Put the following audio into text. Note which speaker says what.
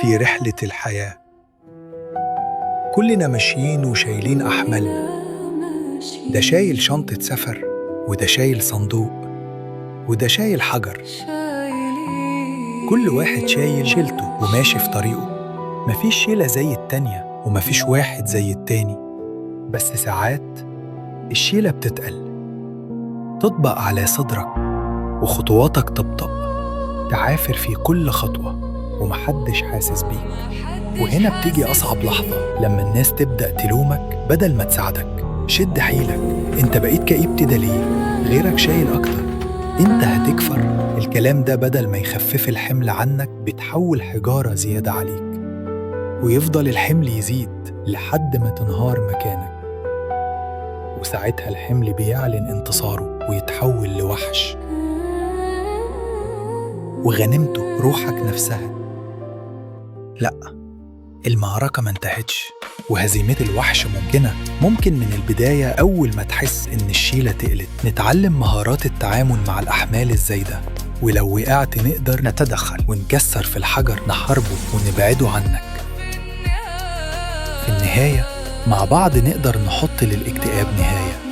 Speaker 1: في رحلة الحياة. كلنا ماشيين وشايلين أحمالنا، ده شايل شنطة سفر، وده شايل صندوق، وده شايل حجر. كل واحد شايل شيلته وماشي في طريقه. مفيش شيلة زي التانية ومفيش واحد زي التاني، بس ساعات الشيلة بتتقل، تطبق على صدرك وخطواتك تبطأ، تعافر في كل خطوة ومحدش حاسس بيك. وهنا بتيجي أصعب لحظة، لما الناس تبدأ تلومك بدل ما تساعدك. شد حيلك، انت بقيت كئيب كده ليه؟ غيرك شايل أكتر، انت هتكفر. الكلام ده بدل ما يخفف الحمل عنك بتحول حجارة زيادة عليك، ويفضل الحمل يزيد لحد ما تنهار مكانك. وساعتها الحمل بيعلن انتصاره ويتحول لوحش، وغنمته روحك نفسها. لأ، المعركة ما انتهتش، وهزيمة الوحش ممكنة. ممكن من البداية أول ما تحس إن الشيلة تقلت نتعلم مهارات التعامل مع الأحمال الزايدة، ولو وقعت نقدر نتدخل ونكسر في الحجر، نحاربه ونبعده عنك. في النهاية مع بعض نقدر نحط للاكتئاب نهاية.